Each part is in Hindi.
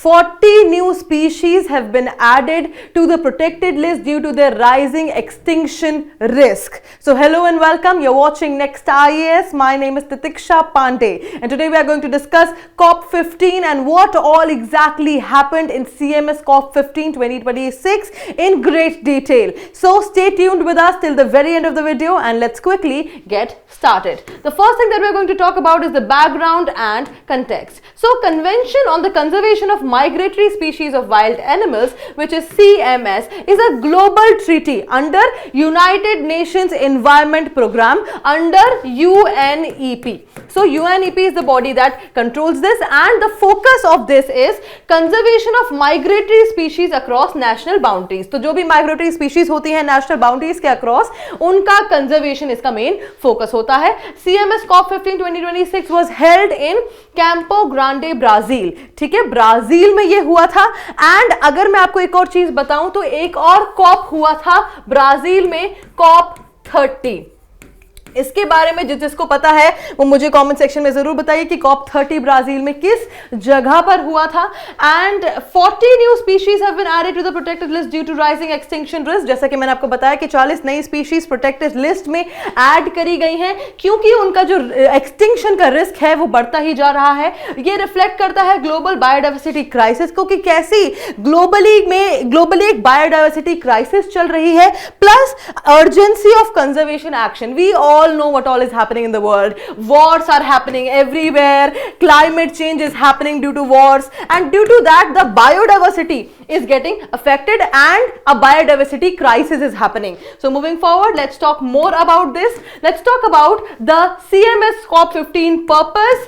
40 new species have been added to the protected list due to their rising extinction risk. So hello and welcome. You're watching Next IAS. My name is Titiksha Pandey and today we are going to discuss COP15 and what all exactly happened in CMS COP15 2026 in great detail. So stay tuned with us till the very end of the video and let's quickly get started. The first thing that we're going to talk about is the background and context. So Convention on the Conservation of Migratory Species of Wild Animals, which is CMS, is a global treaty under United Nations Environment Program under UNEP. So UNEP is the body that controls this and the focus of this is conservation of migratory species across national boundaries. तो जो भी migratory species होती हैं national boundaries के across, उनका conservation इसका main focus होता है. CMS COP15 2026 was held in Campo Grande, Brazil. ठीक है, ब्राजील में ये हुआ था. एंड अगर मैं आपको एक और चीज बताऊं तो एक और कॉप हुआ था ब्राजील में, COP30. इसके बारे में जिसको पता है वो मुझे कमेंट सेक्शन में जरूर बताइए कि COP30 ब्राजील में किस जगह पर हुआ था. And 40 new species have been added to the protected list due to rising extinction risk. जैसा कि मैंने आपको बताया कि 40 नई स्पीशीज प्रोटेक्टेड लिस्ट में ऐड करी गई हैं क्योंकि उनका जो एक्सटिंक्शन का रिस्क है वो बढ़ता ही जा रहा है. ये रिफ्लेक्ट करता है ग्लोबल बायोडाइवर्सिटी क्राइसिस को कि कैसी ग्लोबली एक बायोडाइवर्सिटी क्राइसिस चल रही है, plus urgency of conservation action. We all know what all is happening in the world. Wars are happening everywhere. Climate change is happening due to wars, and due to that the biodiversity is getting affected and a biodiversity crisis is happening. So moving forward, let's talk more about this. Let's talk about the CMS COP15 purpose,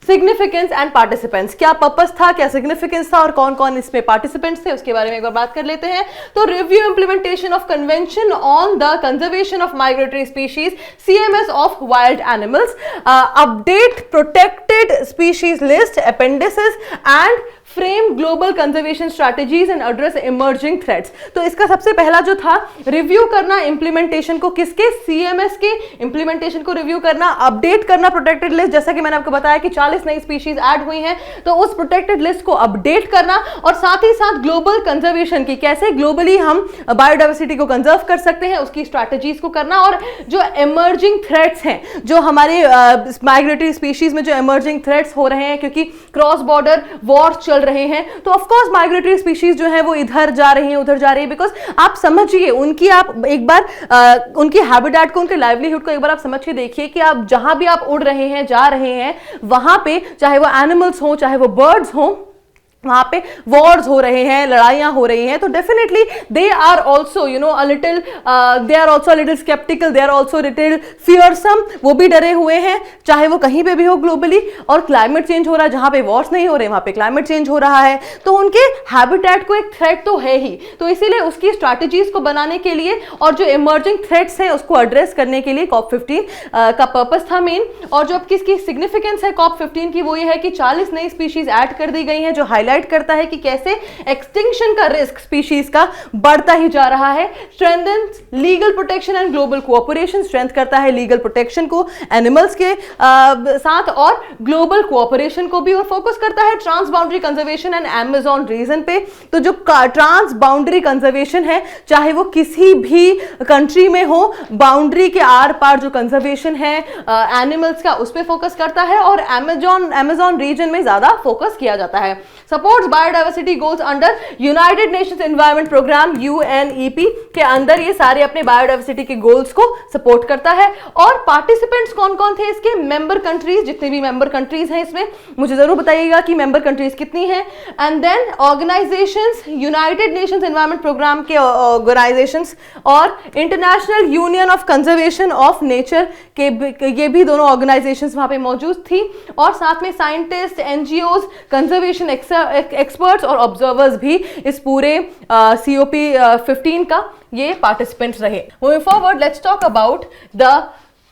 significance and participants. क्या पर्पस था, क्या सिग्निफिकेंस था और कौन कौन इसमें पार्टिसिपेंट्स थे, उसके बारे में एक बार बात कर लेते हैं. तो review implementation of convention on the conservation of migratory species CMS of wild animals, update protected species list appendices and frame global conservation strategies and address emerging threats. तो इसका सबसे पहला जो था रिव्यू करना इंप्लीमेंटेशन को, किसके, CMS के इंप्लीमेंटेशन को रिव्यू करना, अपडेट करना प्रोटेक्टेड लिस्ट. जैसा कि मैंने आपको बताया कि 40 नई स्पीशीज ऐड हुई हैं तो उस प्रोटेक्टेड लिस्ट को अपडेट करना और साथ ही साथ ग्लोबल कंजर्वेशन की, कैसे ग्लोबली हम बायोडाइवर्सिटी को कंजर्व कर सकते हैं उसकी स्ट्रैटेजीज को करना, और जो इमर्जिंग थ्रेट्स हैं, जो हमारे माइग्रेटरी स्पीशीज में जो इमर्जिंग थ्रेट्स हो रहे हैं क्योंकि क्रॉस बॉर्डर वॉर चल रहे हैं तो ऑफ कोर्स माइग्रेटरी स्पीशीज जो है वो इधर जा रही हैं उधर जा रही है. बिकॉज आप समझिए उनकी, आप एक बार उनकी हैबिटेट को, उनके लाइवलीहुड को एक बार आप समझ के देखिए कि आप जहां भी आप उड़ रहे हैं, जा रहे हैं, वहां पे चाहे वो एनिमल्स हो चाहे वो बर्ड्स हो, वहां पे वॉर्स हो रहे हैं, लड़ाइयां हो रही हैं, तो definitely they are also a little sceptical, they are also little fearsome. वो भी डरे हुए हैं चाहे वो कहीं पे भी हो ग्लोबली. और क्लाइमेट चेंज हो रहा है, जहां पे वॉर्स नहीं हो रहे वहां पे क्लाइमेट चेंज हो रहा है, तो उनके हैबिटेट को एक थ्रेट तो है ही. तो इसीलिए उसकी स्ट्रैटेजीज को बनाने के लिए और जो इमर्जिंग थ्रेट्स हैं उसको एड्रेस करने के लिए COP15 का पर्पस था मेन. और जो अब किसकी सिग्निफिकेंस है COP15 की वो ये है कि 40 नई स्पीशीज ऐड कर दी गई हैं जो हाईलाइट करता है कि कैसे एक्सटिंक्शन का रिस्क स्पीशीज का बढ़ता ही जा रहा है. Strengthens legal protection and global cooperation, strength करता है लीगल प्रोटेक्शन को एनिमल्स के साथ और ग्लोबल कोऑपरेशन को भी, और फोकस करता है trans boundary conservation and Amazon region पे. तो जो ट्रांस बाउंड्री कंजर्वेशन है, चाहे वो किसी भी कंट्री में हो, बाउंड्री के आर पार जो कंजर्वेशन है एनिमल्स का, उस पर फोकस करता है और अमेज़न रीजन में ज्यादा फोकस किया जाता है. supports biodiversity goals under United Nations Environment Program UNEP के अंदर ये सारे अपने बायोडाइवर्सिटी के गोल्स को सपोर्ट करता है. और पार्टिसिपेंट्स कौन कौन थे इसके, मेंबर कंट्रीज, जितने भी मेंबर कंट्रीज हैं इसमें मुझे जरूर बताइएगा कि मेंबर कंट्रीज कितनी हैं. And then organisations, United Nations Environment Programme के ऑर्गेनाइजेशंस और International Union of Conservation of Nature के, ये भी दोनों ऑर्गेनाइजेशंस वहां पे मौजूद थी. और साथ में साइंटिस्ट, एनजीओज, कंजर्वेशन एक्सपर्ट्स और ऑब्जर्वर्स भी इस पूरे COP15 का ये पार्टिसिपेंट्स रहे. Moving forward, let's talk about the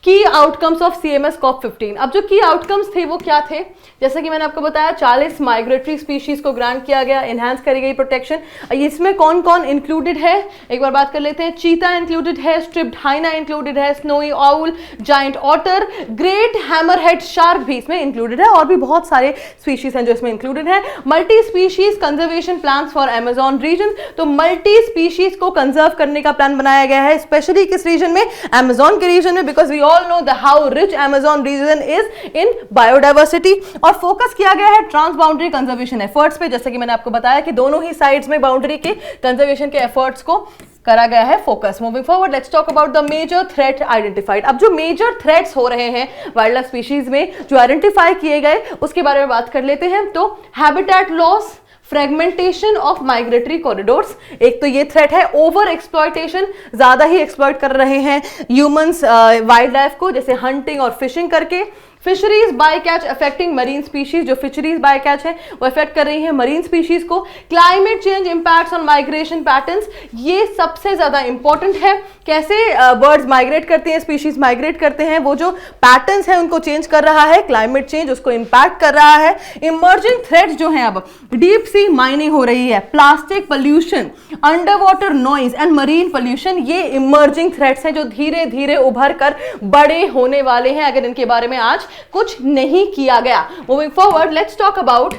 key outcomes of CMS COP15। अब जो की आउटकम्स थे वो क्या थे, जैसे कि मैंने आपको बताया 40 माइग्रेटरी स्पीशीज को ग्रांट किया गया, एनहांस करी गई प्रोटेक्शन। इसमें कौन कौन इंक्लूडेड है एक बार बात कर लेते हैं। चीता इंक्लूडेड है, स्ट्रिप्ड हाइना इंक्लूडेड है, snowy owl, giant otter, great hammerhead shark भी इसमें इंक्लूडेड है, और भी बहुत सारे स्पीशीज हैं जो इसमें इंक्लूडेड है। Multi species conservation plans for Amazon region, तो मल्टी स्पीशीज को कंजर्व करने का प्लान बनाया गया है, स्पेशली किस रीजन में, अमेजोन के रीजन में, because we all know the how rich Amazon region is in biodiversity. और फोकस किया गया है ट्रांस बाउंड्री कंजर्वेशन एफर्ट्स पे, जैसे कि मैंने आपको बताया कि दोनों ही साइड्स में बाउंड्री के कंजर्वेशन के एफर्ट्स को करा गया है focus. Moving forward, let's talk about the major threat identified. अब जो मेजर थ्रेट्स हो रहे हैं वाइल्ड लाइफ स्पीशीज में जो आइडेंटिफाई किए गए उसके बारे में बात कर लेते हैं। तो habitat loss, fragmentation of migratory corridors, एक तो ये थ्रेट है। ओवर एक्सप्लॉयटेशन, ज्यादा ही एक्सप्लॉयट कर रहे हैं ह्यूमंस वाइल्ड लाइफ को, जैसे हंटिंग और फिशिंग करके। Fisheries bycatch affecting marine species, जो फिशरीज बाय कैच है वो अफेक्ट कर रही है मरीन स्पीशीज को। Climate change impacts on migration patterns, ये सबसे ज्यादा इंपॉर्टेंट है। कैसे बर्ड्स माइग्रेट करते हैं, स्पीशीज माइग्रेट करते हैं, वो जो पैटर्न्स है उनको चेंज कर रहा है, क्लाइमेट चेंज उसको इंपैक्ट कर रहा है। इमर्जिंग थ्रेट्स जो है, अब डीप सी माइनिंग हो रही है, plastic pollution, under water noise and marine pollution, ये इमर्जिंग थ्रेट्स हैं जो धीरे धीरे उभर कर बड़े होने वाले हैं अगर इनके बारे में आज कुछ नहीं किया गया। Moving forward, let's talk about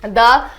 the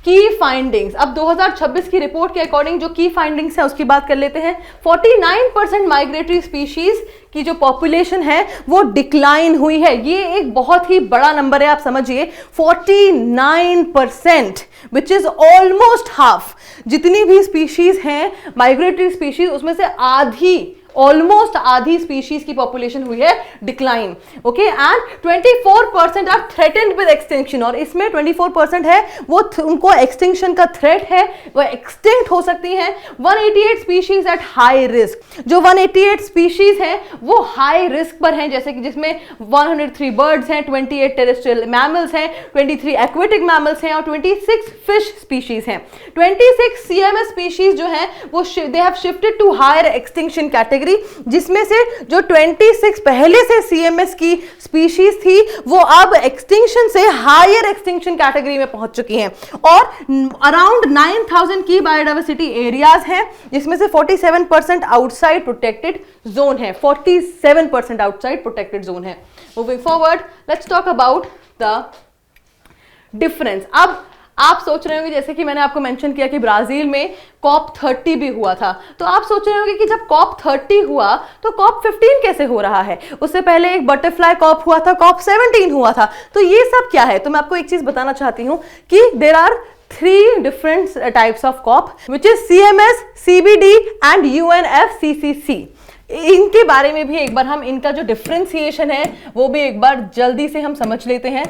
key findings. अब 2026 की रिपोर्ट के अकॉर्डिंग जो की फाइंडिंग्स है उसकी बात कर लेते हैं। 49% माइग्रेटरी स्पीशीज की जो पॉपुलेशन है वो डिक्लाइन हुई है। ये एक बहुत ही बड़ा नंबर है, आप समझिए 49%, विच इज ऑलमोस्ट हाफ। जितनी भी स्पीशीज हैं माइग्रेटरी स्पीशीज उसमें से आधी, ऑलमोस्ट आधी स्पीशीज की पॉपुलेशन हुई है decline. Okay, and 24% are threatened with extinction, और इसमें 24% है वो उनको एक्सटिंक्शन का थ्रेट है, वो एक्सटिंक्ट हो सकती हैं। 188 स्पीशीज एट हाई रिस्क, जो 188 स्पीशीज हैं वो हाई रिस्क पर हैं, जैसे कि जिसमें 103 बर्ड्स हैं, 28 टेरेस्ट्रियल मैमल्स हैं, 23 एक्वेटिक मैमल्स हैं और 26 फिश स्पीशीज हैं। 26 CMS स्पीशीज जो हैं वो they have shifted to higher extinction category, जिसमें से जो 26 पहले से CMS की स्पीशीज थी वो अब एक्सटिंक्शन से हायर एक्सटिंक्शन कैटेगरी में पहुंच चुकी हैं। और अराउंड 9000 की बायोडाइवर्सिटी एरियाज हैं, जिसमें से 47% आउटसाइड प्रोटेक्टेड जोन है, 47% आउटसाइड प्रोटेक्टेड जोन है। Moving forward, let's talk about the difference. अब आप सोच रहे होंगे, जैसे कि मैंने आपको मेंशन किया कि ब्राजील में COP30 भी हुआ था, तो आप सोच रहे होंगे कि जब COP30 हुआ तो COP15 कैसे हो रहा है। उससे पहले एक बटरफ्लाई COP हुआ था, COP17 हुआ था, तो ये सब क्या है। तो मैं आपको एक चीज बताना चाहती हूं कि there are 3 different types of COP, which is CMS, CBD and UNFCCC। इनके बारे में भी एक बार हम इनका जो डिफरेंशिएशन है वो भी एक बार जल्दी से हम समझ लेते हैं।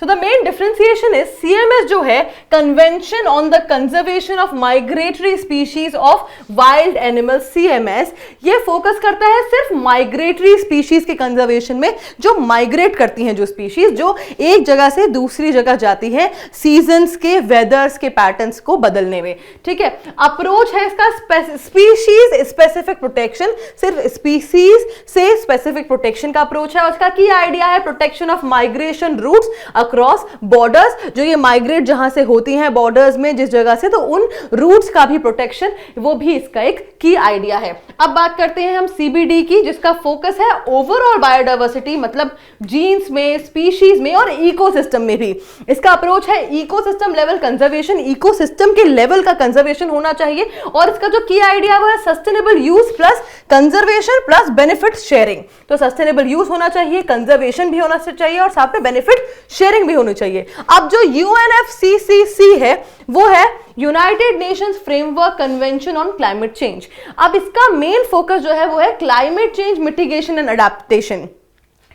So the main differentiation is CMS जो है Convention on the Conservation of Migratory Species of Wild Animals, CMS, ये फोकस करता है सिर्फ माइग्रेटरी स्पीशीज के कंजर्वेशन में, जो माइग्रेट करती हैं, जो स्पीशीज जो एक जगह से दूसरी जगह जाती है सीजन्स के, वेदर्स के पैटर्न्स को बदलने में। ठीक है, अप्रोच है इसका स्पीशीज स्पेसिफिक प्रोटेक्शन, सिर्फ स्पीशीज से स्पेसिफिक प्रोटेक्शन का अप्रोच है। और उसका की आइडिया है protection of migration routes across borders, जो ये माइग्रेट जहां से होती हैं बॉर्डर्स में जिस जगह से, तो उन रूट्स का भी प्रोटेक्शन, वो भी इसका एक की आइडिया है। अब बात करते हैं हम CBD की, जिसका फोकस है ओवरऑल बायोडाइवर्सिटी, मतलब जीन्स में, स्पीशीज में और इकोसिस्टम में भी। इसका अप्रोच है इकोसिस्टम लेवल कंजर्वेशन, इकोसिस्टम के लेवल का कंजर्वेशन होना चाहिए। और इसका जो की आइडिया है वो है sustainable use plus conservation plus benefit sharing. तो सस्टेनेबल यूज होना चाहिए, कंजर्वेशन भी होना चाहिए और साथ में बेनिफिट शेयरिंग भी होनी चाहिए। अब जो UNFCCC है वो है United Nations framework convention on climate change. अब इसका मेन फोकस जो है वो है climate change mitigation and adaptation.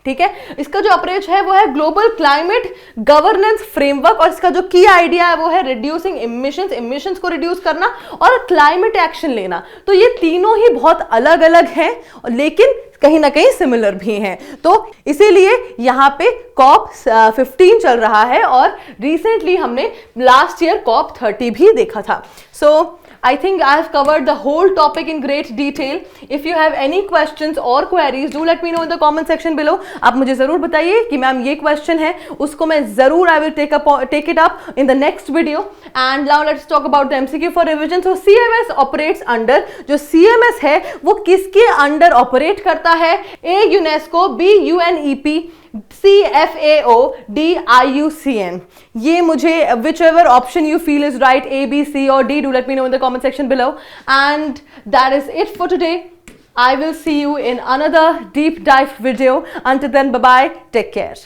ठीक है, इसका जो अप्रोच है वो है ग्लोबल क्लाइमेट गवर्नेंस फ्रेमवर्क, और इसका जो की आइडिया है वो है रिड्यूसिंग इमिशंस को रिड्यूस करना और क्लाइमेट एक्शन लेना। तो ये तीनों ही बहुत अलग अलग हैं, लेकिन कहीं ना कहीं सिमिलर भी हैं। तो इसीलिए यहाँ पे COP15 चल रहा है और रिसेंटली हमने लास्ट ईयर COP30 भी देखा था। सो I think I have covered the whole topic in great detail. If you have any questions or queries, do let me know in the comment section below. आप मुझे ज़रूर बताइए कि मैम ये question है, उसको मैं ज़रूर I will take it up in the next video. And now let's talk about the MCQ for revision. So CMS operates under, जो CMS है वो किसके अंडर ऑपरेट करता है? A UNESCO, B UNEP, C FAO, D IUCN. ये मुझे whichever option you feel is right, A, B, C or D, do let me know in the comment section below. And that is it for today. I will see you in another deep dive video. Until then, bye bye, take care.